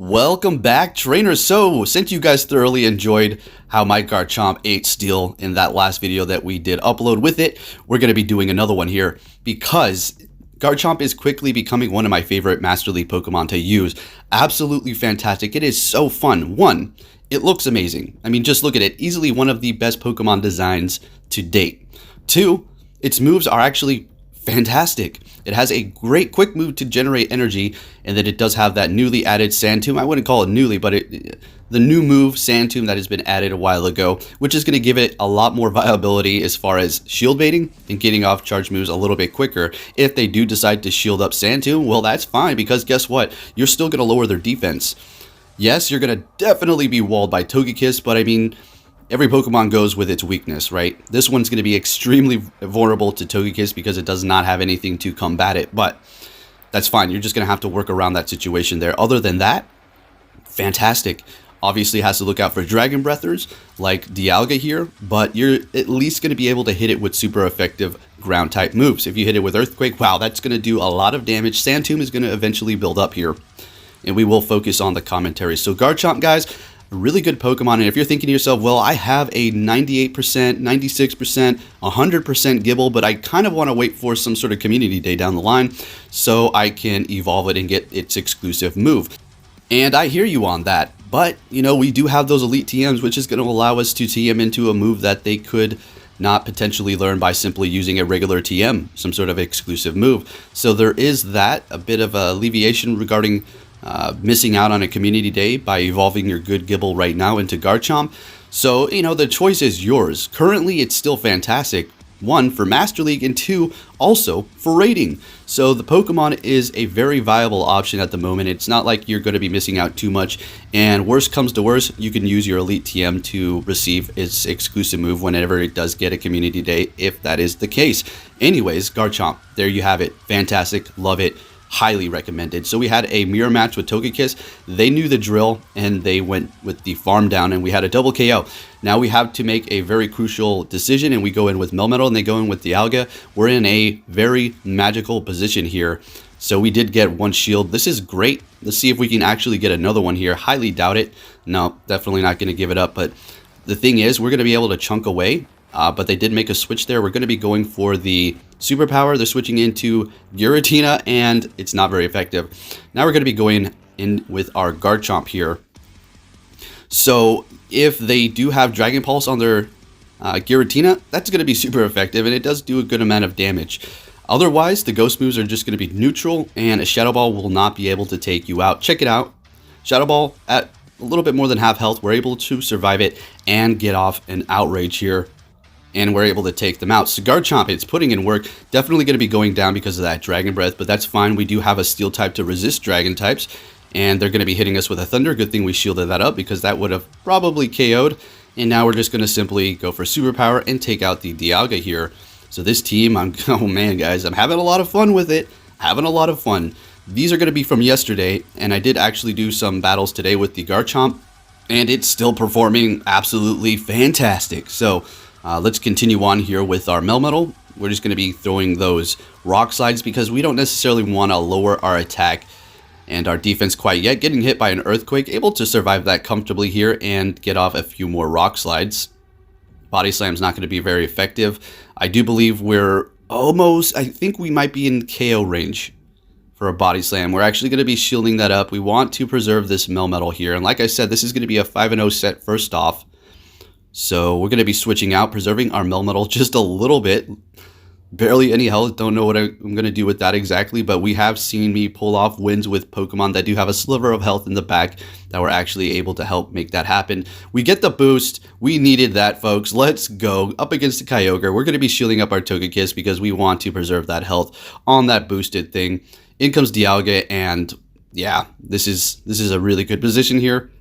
Welcome back, trainers. So, since you guys thoroughly enjoyed how my Garchomp ate Steel in that last video that we did upload with it, we're going to be doing another one here because Garchomp is quickly becoming one of my favorite Master League Pokemon to use. Absolutely fantastic. It is so fun. One, it looks amazing. I mean, just look at it. Easily one of the best Pokemon designs to date. Two, its moves are actually fantastic. It has a great quick move to generate energy, and then it does have that newly added Sand Tomb. I wouldn't call it newly, but the new move, Sand Tomb, that has been added a while ago, which is going to give it a lot more viability as far as shield baiting and getting off charge moves a little bit quicker. If they do decide to shield up Sand Tomb, well, that's fine, because guess what? You're still going to lower their defense. Yes, you're going to definitely be walled by Togekiss, but I mean, every Pokemon goes with its weakness, right? This one's going to be extremely vulnerable to Togekiss because it does not have anything to combat it, but that's fine. You're just going to have to work around that situation there. Other than that, fantastic. Obviously has to look out for Dragon Breathers like Dialga here, but you're at least going to be able to hit it with super effective ground type moves. If you hit it with Earthquake, wow, that's going to do a lot of damage. Sand Tomb is going to eventually build up here, and we will focus on the commentary. So Garchomp, guys, a really good Pokemon, and if you're thinking to yourself, well, I have a 98%, 96%, 100% Gibble, but I kind of want to wait for some sort of community day down the line so I can evolve it and get its exclusive move. And I hear you on that, but, you know, we do have those elite TMs, which is going to allow us to TM into a move that they could not potentially learn by simply using a regular TM, some sort of exclusive move. So there is that, a bit of alleviation regarding missing out on a community day by evolving your good Gibble right now into Garchomp. So, you know, the choice is yours. Currently, it's still fantastic. One, for Master League, and two, also for rating. So the Pokemon is a very viable option at the moment. It's not like you're going to be missing out too much. And worst comes to worst, you can use your Elite TM to receive its exclusive move whenever it does get a community day, if that is the case. Anyways, Garchomp, there you have it. Fantastic. Love it. Highly recommended. So we had a mirror match with Togekiss. They knew the drill and they went with the farm down, and we had a double KO. Now we have to make a very crucial decision, and we go in with Melmetal and they go in with Dialga. We're in a very magical position here. So we did get one shield. This is great. Let's see if we can actually get another one here. Highly doubt it. No, definitely not going to give it up. But the thing is, we're going to be able to chunk away. But they did make a switch there. We're going to be going for the superpower. They're switching into Giratina, and it's not very effective. Now we're going to be going in with our Garchomp here. So if they do have Dragon Pulse on their Giratina, that's going to be super effective, and it does do a good amount of damage. Otherwise, the ghost moves are just going to be neutral, and a Shadow Ball will not be able to take you out. Check it out. Shadow Ball at a little bit more than half health. We're able to survive it and get off an Outrage here, and we're able to take them out. So Garchomp, it's putting in work. Definitely going to be going down because of that Dragon Breath, but that's fine. We do have a Steel type to resist Dragon types, and they're going to be hitting us with a Thunder. Good thing we shielded that up because that would have probably KO'd. And now we're just going to simply go for Superpower and take out the Dialga here. So this team, oh man, guys, I'm having a lot of fun with it. Having a lot of fun. These are going to be from yesterday, and I did actually do some battles today with the Garchomp, and it's still performing absolutely fantastic. So let's continue on here with our Melmetal. We're just going to be throwing those rock slides because we don't necessarily want to lower our attack and our defense quite yet. Getting hit by an Earthquake, able to survive that comfortably here and get off a few more rock slides. Body Slam's not going to be very effective. I do believe we're almost, I think we might be in KO range for a Body Slam. We're actually going to be shielding that up. We want to preserve this Melmetal here. And like I said, this is going to be a 5-0 set first off. So we're going to be switching out, preserving our Melmetal just a little bit. Barely any health. Don't know what I'm going to do with that exactly, but we have seen me pull off wins with Pokemon that do have a sliver of health in the back that we're actually able to help make that happen. We get the boost. We needed that, folks. Let's go. Up against the Kyogre. We're going to be shielding up our Togekiss because we want to preserve that health on that boosted thing. In comes Dialga, and yeah, this is a really good position here.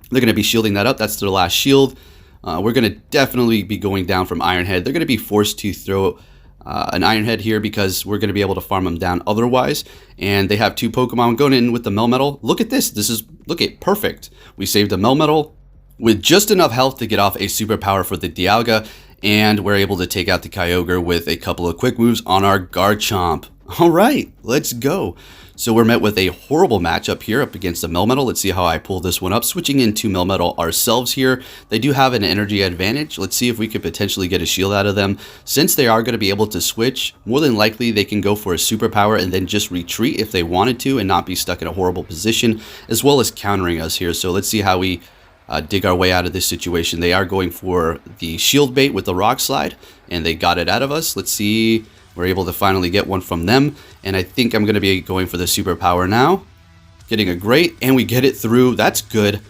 They're going to be shielding that up. That's their last shield. We're going to definitely be going down from Iron Head. They're going to be forced to throw an Iron Head here because we're going to be able to farm them down otherwise. And they have two Pokemon going in with the Melmetal. Look at this. Look at perfect. We saved a Melmetal with just enough health to get off a superpower for the Dialga. And we're able to take out the Kyogre with a couple of quick moves on our Garchomp. All right, let's go. So we're met with a horrible matchup here up against the Melmetal. Let's see how I pull this one up. Switching into Melmetal ourselves here. They do have an energy advantage. Let's see if we could potentially get a shield out of them. Since they are going to be able to switch, more than likely they can go for a superpower and then just retreat if they wanted to and not be stuck in a horrible position, as well as countering us here. So let's see how we dig our way out of this situation. They are going for the shield bait with the rock slide, and they got it out of us. Let's see. We're able to finally get one from them, and I think I'm going to be going for the superpower now. Getting a great, and we get it through. That's good.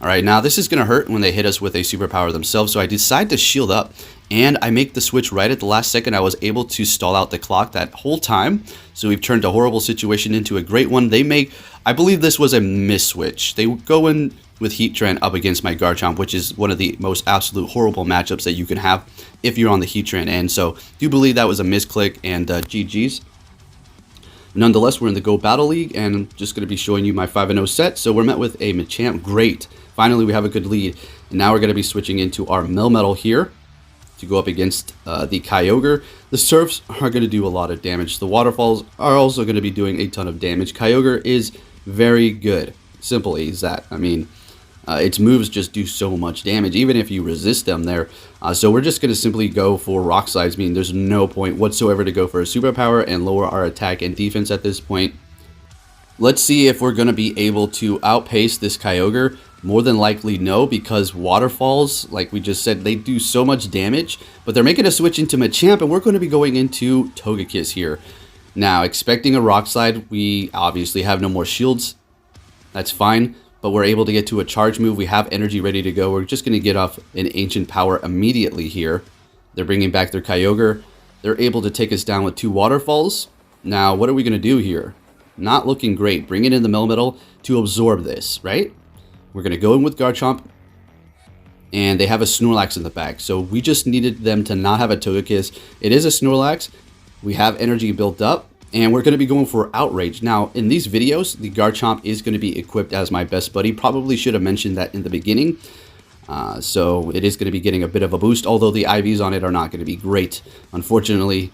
All right, now this is going to hurt when they hit us with a superpower themselves, so I decide to shield up, and I make the switch right at the last second. I was able to stall out the clock that whole time, so we've turned a horrible situation into a great one. They make, I believe this was a miss switch. They go in with Heatran up against my Garchomp, which is one of the most absolute horrible matchups that you can have if you're on the Heatran end. So do believe that was a misclick, and GG's. Nonetheless, we're in the Go Battle League, and I'm just going to be showing you my 5-0 set. So we're met with a Machamp. Great. Finally, we have a good lead. And now we're going to be switching into our Melmetal here to go up against the Kyogre. The Surfs are going to do a lot of damage. The Waterfalls are also going to be doing a ton of damage. Kyogre is very good. Simple as that. I mean, its moves just do so much damage, even if you resist them there. So we're just going to simply go for Rock Slides. I mean, there's no point whatsoever to go for a superpower and lower our attack and defense at this point. Let's see if we're going to be able to outpace this Kyogre. More than likely no, because Waterfalls, like we just said, they do so much damage. But they're making a switch into Machamp, and we're going to be going into Togekiss here. Now, expecting a Rock Slide, we obviously have no more shields. That's fine. But we're able to get to a charge move. We have energy ready to go. We're just going to get off an Ancient Power immediately here. They're bringing back their Kyogre. They're able to take us down with 2 Waterfalls. Now, what are we going to do here? Not looking great. Bring it in the Melmetal to absorb this, right? We're going to go in with Garchomp. And they have a Snorlax in the back. So we just needed them to not have a Togekiss. It is a Snorlax. We have energy built up. And we're going to be going for Outrage. Now, in these videos, the Garchomp is going to be equipped as my best buddy. Probably should have mentioned that in the beginning. So it is going to be getting a bit of a boost, although the IVs on it are not going to be great, unfortunately.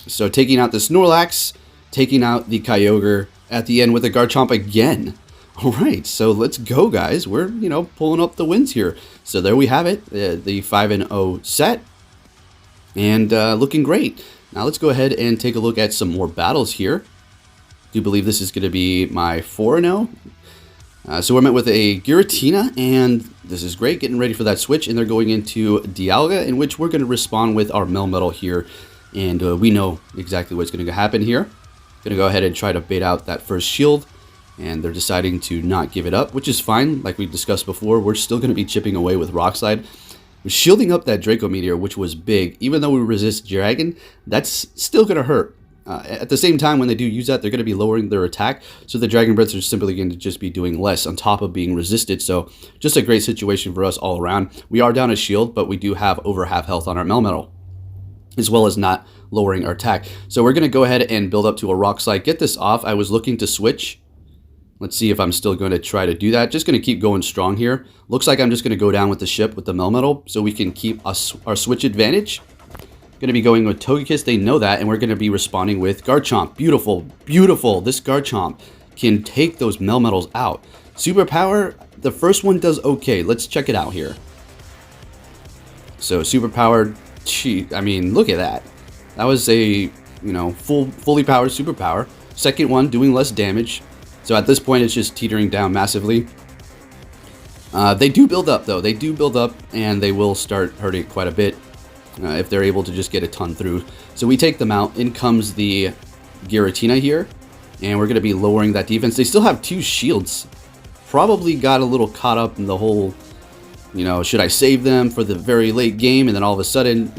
So taking out the Snorlax, taking out the Kyogre at the end with the Garchomp again. All right, so let's go, guys. We're, pulling up the wins here. So there we have it, the 5-0 set. And looking great. Now let's go ahead and take a look at some more battles here. I do believe this is going to be my 4-0. So we're met with a Giratina, and this is great, getting ready for that switch, and they're going into Dialga, in which we're going to respond with our Melmetal here, and we know exactly what's going to happen here. Going to go ahead and try to bait out that first shield, and they're deciding to not give it up, which is fine. Like we discussed before, we're still going to be chipping away with Rock Slide. We're shielding up that Draco Meteor, which was big. Even though we resist Dragon, that's still going to hurt. At the same time, when they do use that, they're going to be lowering their attack. So the Dragon Breaths are simply going to just be doing less on top of being resisted. So just a great situation for us all around. We are down a shield, but we do have over half health on our Melmetal, as well as not lowering our attack. So we're going to go ahead and build up to a Rock Slide. Get this off. I was looking to switch. Let's see if I'm still going to try to do that. Just going to keep going strong here. Looks like I'm just going to go down with the ship with the Melmetal so we can keep our switch advantage. Going to be going with Togekiss. They know that, and we're going to be responding with Garchomp. Beautiful, beautiful. This Garchomp can take those Melmetals out. Superpower, the first one does okay. Let's check it out here. So Superpower, I mean, look at that. That was a, fully powered Superpower. Second one doing less damage. So at this point, it's just teetering down massively. They do build up, though. They do build up, and they will start hurting quite a bit if they're able to just get a ton through. So we take them out. In comes the Giratina here, and we're going to be lowering that defense. They still have 2 shields. Probably got a little caught up in the whole, should I save them for the very late game? And then all of a sudden,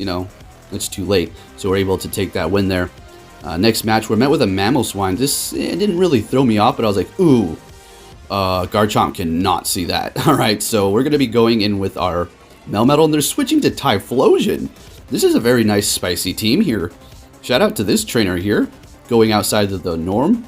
it's too late. So we're able to take that win there. Next match, we're met with a Mamoswine. This it didn't really throw me off, but I was like, ooh, Garchomp cannot see that. All right, so we're going to be going in with our Melmetal, and they're switching to Typhlosion. This is a very nice, spicy team here. Shout out to this trainer here, going outside of the norm.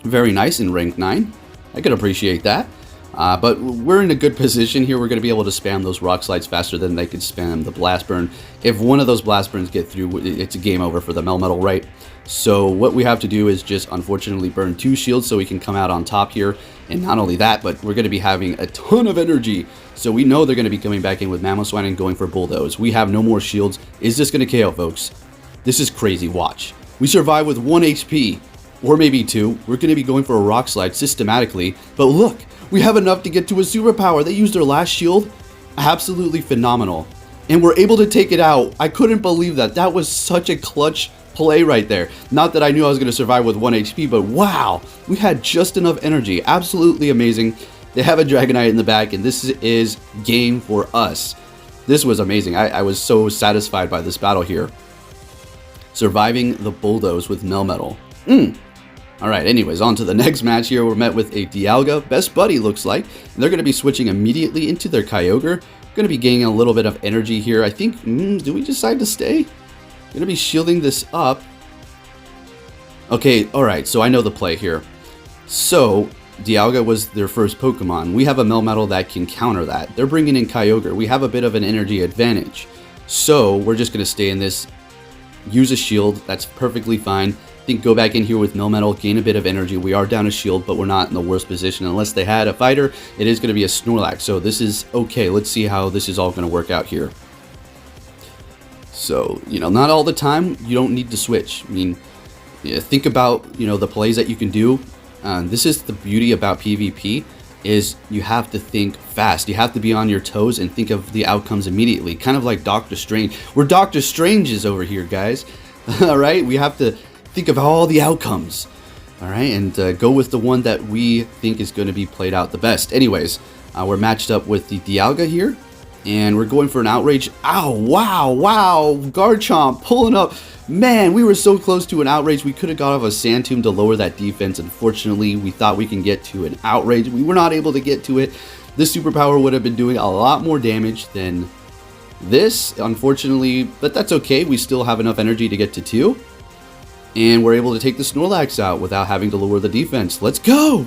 Very nice in rank 9. I could appreciate that. But we're in a good position here. We're going to be able to spam those Rock Slides faster than they could spam the Blast Burn. If one of those Blast Burns get through, it's a game over for the Melmetal, right? So what we have to do is just unfortunately burn 2 shields so we can come out on top here. And not only that, but we're going to be having a ton of energy. So we know they're going to be coming back in with Mamoswine and going for Bulldoze. We have no more shields. Is this going to KO, folks? This is crazy. Watch. We survive with 1 HP. Or maybe 2. We're going to be going for a Rock Slide systematically. But look, we have enough to get to a superpower. They used their last shield. Absolutely phenomenal. And we're able to take it out. I couldn't believe that. That was such a clutch play right there. Not that I knew I was going to survive with 1 HP, but wow, we had just enough energy. Absolutely amazing. They have a Dragonite in the back, and this is game for us. This was amazing. I was so satisfied by this battle here. Surviving the Bulldoze with Melmetal. Alright, anyways, on to the next match here. We're met with a Dialga, best buddy looks like. And they're going to be switching immediately into their Kyogre. Going to be gaining a little bit of energy here. I think, do we decide to stay? Going to be shielding this up. Okay, alright, so I know the play here. So, Dialga was their first Pokemon. We have a Melmetal that can counter that. They're bringing in Kyogre. We have a bit of an energy advantage. So, we're just going to stay in this. Use a shield. That's perfectly fine. I think go back in here with Melmetal, gain a bit of energy. We are down a shield, but we're not in the worst position. Unless they had a fighter, it is going to be a Snorlax. So this is okay. Let's see how this is all going to work out here. So, not all the time, you don't need to switch. I mean, think about, the plays that you can do. This is the beauty about PvP, is you have to think fast. You have to be on your toes and think of the outcomes immediately. Kind of like Doctor Strange. We're Doctor Stranges over here, guys. All right? We have to think of all the outcomes. All right? And go with the one that we think is going to be played out the best. Anyways, we're matched up with the Dialga here. And we're going for an Outrage. Ow, wow. Garchomp pulling up. Man, we were so close to an Outrage. We could have got off a Sand Tomb to lower that defense. Unfortunately, we thought we can get to an Outrage. We were not able to get to it. This superpower would have been doing a lot more damage than this, unfortunately. But that's okay. We still have enough energy to get to 2. And we're able to take the Snorlax out without having to lower the defense. Let's go.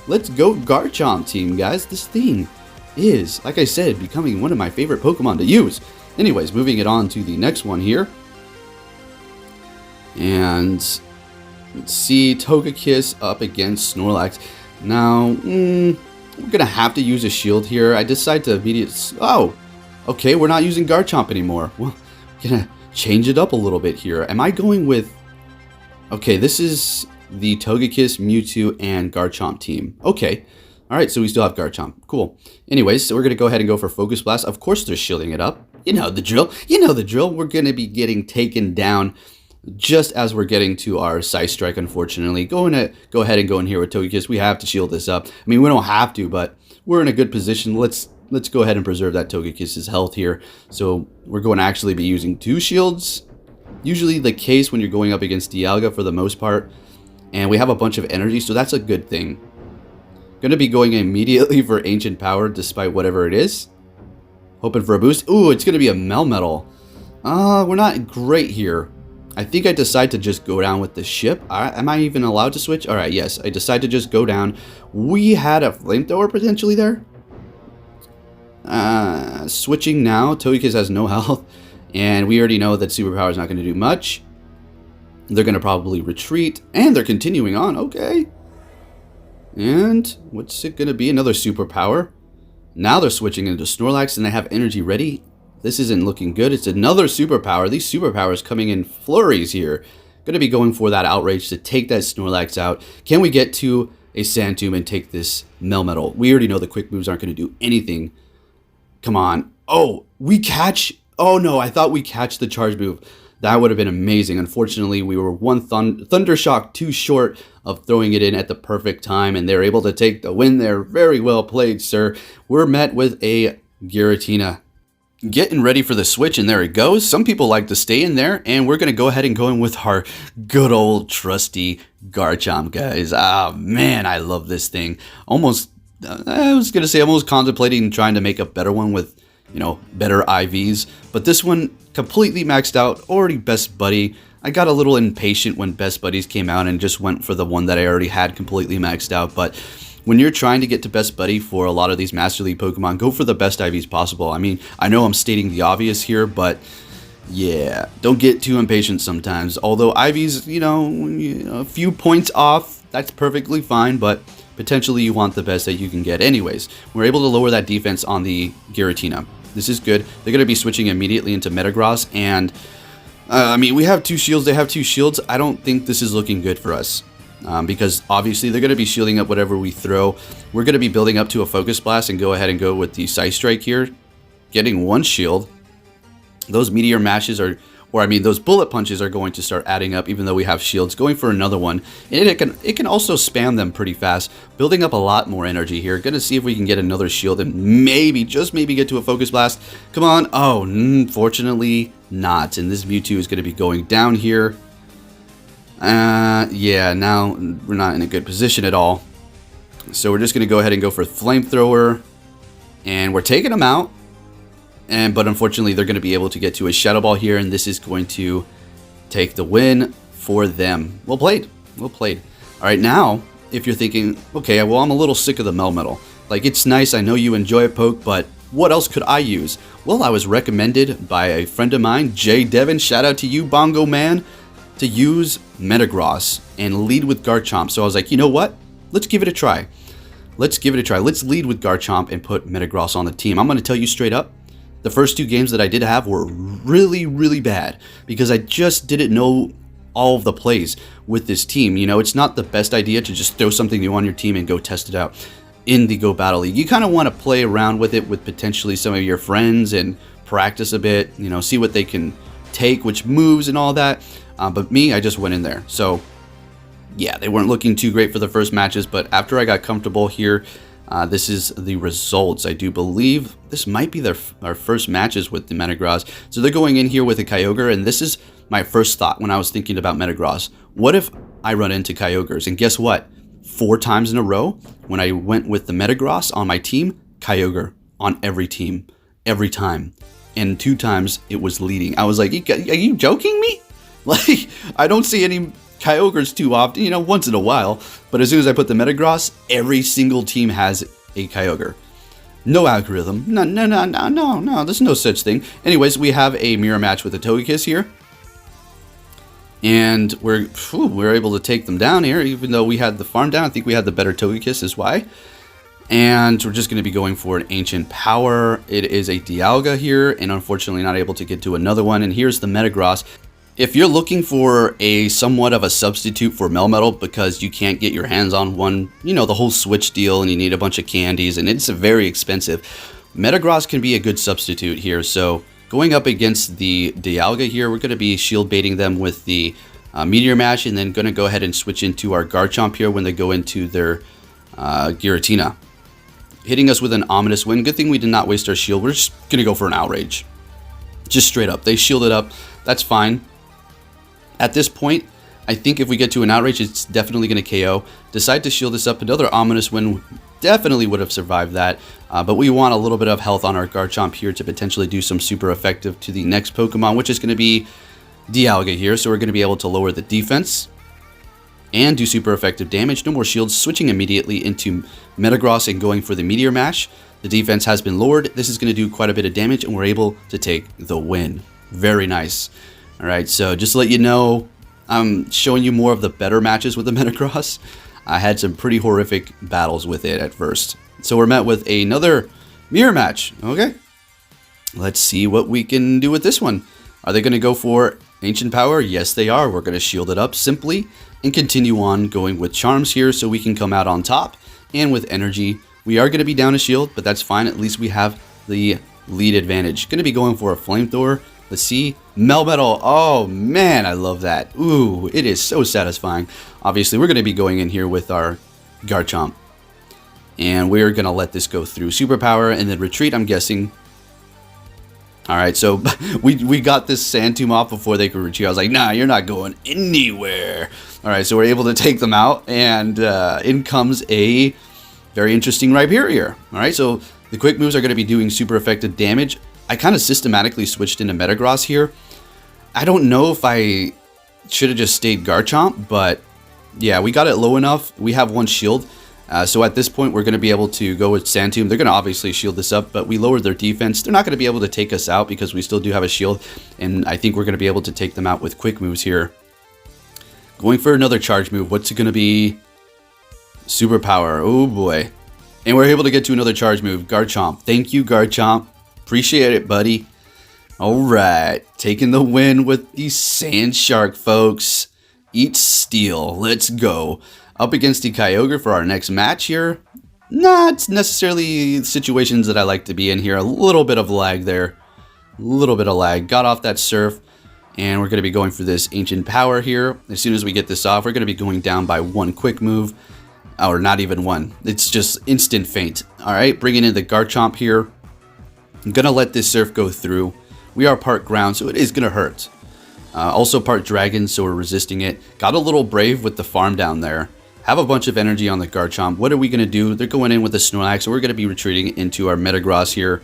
Let's go Garchomp team, guys. This thing is, like I said, becoming one of my favorite Pokemon to use. Anyways, moving it on to the next one here. And let's see, Togekiss up against Snorlax. Now, we're going to have to use a shield here. I decide to immediately... Oh, okay, we're not using Garchomp anymore. Well, I'm going to change it up a little bit here. Am I going with... Okay, this is the Togekiss, Mewtwo, and Garchomp team. Okay. Alright, so we still have Garchomp. Cool. Anyways, so we're going to go ahead and go for Focus Blast. Of course they're shielding it up. You know the drill. We're going to be getting taken down just as we're getting to our Psy Strike, unfortunately. Going to go ahead and go in here with Togekiss. We have to shield this up. I mean, we don't have to, but we're in a good position. Let's go ahead and preserve that Togekiss's health here. So we're going to actually be using 2 shields. Usually the case when you're going up against Dialga for the most part. And we have a bunch of energy, so that's a good thing. Going to be going immediately for Ancient Power despite whatever it is. Hoping for a boost. Ooh, it's going to be a Melmetal. We're not great here. I think I decide to just go down with the ship. Am I even allowed to switch? Alright, yes. I decide to just go down. We had a Flamethrower potentially there. Switching now. Togekiss has no health. And we already know that Superpower is not going to do much. They're going to probably retreat. And they're continuing on. Okay. And what's it going to be? Another Superpower. Now they're switching into Snorlax and they have energy ready. This isn't looking good. It's another Superpower. These Superpowers coming in flurries here. Going to be going for that Outrage to take that Snorlax out. Can we get to a Sand Tomb and take this Melmetal? We already know the quick moves aren't going to do anything. Come on. Oh, we catch... Oh no, I thought we catch the charge move. That would have been amazing. Unfortunately, we were one Thunder Shock too short of throwing it in at the perfect time, and they're able to take the win there. Very well played, sir. We're met with a Giratina. Getting ready for the switch, and there it goes. Some people like to stay in there, and we're going to go ahead and go in with our good old trusty Garchomp, guys. Ah, man, I love this thing. Almost, I was going to say almost contemplating trying to make a better one with, better IVs. But this one completely maxed out, already best buddy. I got a little impatient when best buddies came out and just went for the one that I already had completely maxed out. But when you're trying to get to best buddy for a lot of these Master League Pokemon, go for the best IVs possible. I mean, I know I'm stating the obvious here, but Yeah, don't get too impatient sometimes. Although Ivy's, a few points off, that's perfectly fine, but potentially you want the best that you can get anyways. We're able to lower that defense on the Giratina. This is good. They're going to be switching immediately into Metagross, and I mean, we have 2 shields, they have 2 shields. I don't think this is looking good for us. Because obviously they're going to be shielding up whatever we throw. We're going to be building up to a Focus Blast and go ahead and go with the Psy Strike here. Getting 1 shield. Those Meteor Mashes are, those Bullet Punches are going to start adding up even though we have shields. Going for another one. And it can also spam them pretty fast. Building up a lot more energy here. Going to see if we can get another shield and maybe, just maybe get to a Focus Blast. Come on. Oh, unfortunately not. And this Mewtwo is going to be going down here. Yeah, now we're not in a good position at all. So we're just going to go ahead and go for Flamethrower. And we're taking them out. But unfortunately, they're going to be able to get to a Shadow Ball here. And this is going to take the win for them. Well played. Well played. All right, now, if you're thinking, okay, well, I'm a little sick of the Melmetal. Like, it's nice. I know you enjoy it, Poke, but what else could I use? Well, I was recommended by a friend of mine, Jay Devon. Shout out to you, Bongo Man, to use Metagross and lead with Garchomp. So I was like, you know what? Let's give it a try. Let's give it a try. Let's lead with Garchomp and put Metagross on the team. I'm going to tell you straight up, the first 2 games that I did have were really, really bad because I just didn't know all of the plays with this team. You know, it's not the best idea to just throw something new on your team and go test it out in the Go Battle League. You kind of want to play around with it with potentially some of your friends and practice a bit, you know, see what they can take, which moves and all that. But me, I just went in there. So, yeah, they weren't looking too great for the first matches, but after I got comfortable here, this is the results. I do believe this might be our first matches with the Metagross. So they're going in here with a Kyogre, and this is my first thought when I was thinking about Metagross. What if I run into Kyogres? And guess what? 4 times in a row, when I went with the Metagross on my team, Kyogre on every team, every time. And 2 times it was leading. I was like, are you joking me? Like, I don't see any Kyogres too often, you know, once in a while. But as soon as I put the Metagross, every single team has a Kyogre. No algorithm. No. There's no such thing. Anyways, we have a mirror match with the Togekiss here. And we're able to take them down here, even though we had the farm down. I think we had the better Togekiss is why. And we're just going to be going for an Ancient Power. It is a Dialga here, and unfortunately not able to get to another one. And here's the Metagross. If you're looking for a somewhat of a substitute for Melmetal because you can't get your hands on one, you know, the whole Switch deal and you need a bunch of candies and it's very expensive, Metagross can be a good substitute here. So going up against the Dialga here, we're going to be shield baiting them with the Meteor Mash and then going to go ahead and switch into our Garchomp here when they go into their Giratina. Hitting us with an Ominous Wind. Good thing we did not waste our shield. We're just going to go for an Outrage. Just straight up. They shielded up. That's fine. At this point, I think if we get to an Outrage, it's definitely going to KO. Decide to shield this up. Another Ominous Wind definitely would have survived that. But we want a little bit of health on our Garchomp here to potentially do some super effective to the next Pokemon, which is going to be Dialga here. So we're going to be able to lower the defense and do super effective damage. No more shields. Switching immediately into Metagross and going for the Meteor Mash. The defense has been lowered. This is going to do quite a bit of damage, and we're able to take the win. Very nice. All right, so just to let you know, I'm showing you more of the better matches with the Metagross. I had some pretty horrific battles with it at first. So we're met with another mirror match. Okay, let's see what we can do with this one. Are they going to go for Ancient Power? Yes, they are. We're going to shield it up simply and continue on going with Charms here so we can come out on top. And with Energy, we are going to be down a shield, but that's fine. At least we have the lead advantage. Going to be going for a Flamethrower. Let's see. Melmetal. Oh, man, I love that. Ooh, it is so satisfying. Obviously, we're going to be going in here with our Garchomp. And we're going to let this go through Superpower and then Retreat, I'm guessing. All right, so we got this Sand Tomb off before they could retreat. I was like, nah, you're not going anywhere. All right, so we're able to take them out. And in comes a very interesting Rhyperior. All right, so the quick moves are going to be doing super effective damage. I kind of systematically switched into Metagross here. I don't know if I should have just stayed Garchomp, but yeah, we got it low enough. We have 1 shield. So at this point, we're going to be able to go with Sand Tomb. They're going to obviously shield this up, but we lowered their defense. They're not going to be able to take us out because we still do have a shield, and I think we're going to be able to take them out with quick moves here. Going for another charge move. What's it going to be? Superpower. Oh boy. And we're able to get to another charge move. Garchomp. Thank you, Garchomp. Appreciate it, buddy. Alright. Taking the win with the Sand Shark, folks. Eat Steel. Let's go. Up against the Kyogre for our next match here. Not necessarily situations that I like to be in here. A little bit of lag there. A little bit of lag. Got off that Surf. And we're going to be going for this Ancient Power here. As soon as we get this off, we're going to be going down by one quick move. Or not even one. It's just instant faint. Alright, bringing in the Garchomp here. I'm going to let this Surf go through. We are part ground, so it is going to hurt. Also part dragon, so we're resisting it. Got a little brave with the farm down there. Have a bunch of energy on the Garchomp. What are we going to do? They're going in with the Snorlax, so we're going to be retreating into our Metagross here.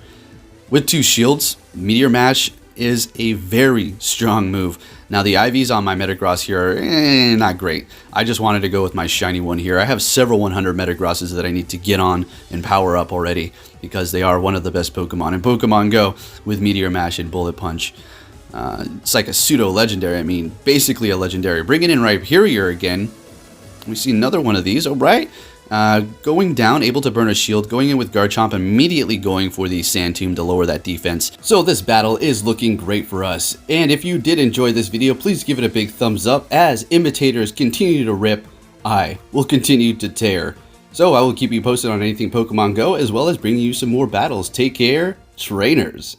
With 2 shields, Meteor Mash is a very strong move. Now the IVs on my Metagross here are not great. I just wanted to go with my shiny one here. I have several 100 Metagrosses that I need to get on and power up already because they are one of the best Pokemon in Pokemon Go with Meteor Mash and Bullet Punch. It's like a pseudo-legendary, I mean, basically a legendary. Bringing in Rhyperior again. We see another one of these, alright. Going down, able to burn a shield, going in with Garchomp, immediately going for the Sand Tomb to lower that defense. So this battle is looking great for us. And if you did enjoy this video, please give it a big thumbs up. As imitators continue to rip, I will continue to tear. So I will keep you posted on anything Pokemon Go, as well as bringing you some more battles. Take care, trainers.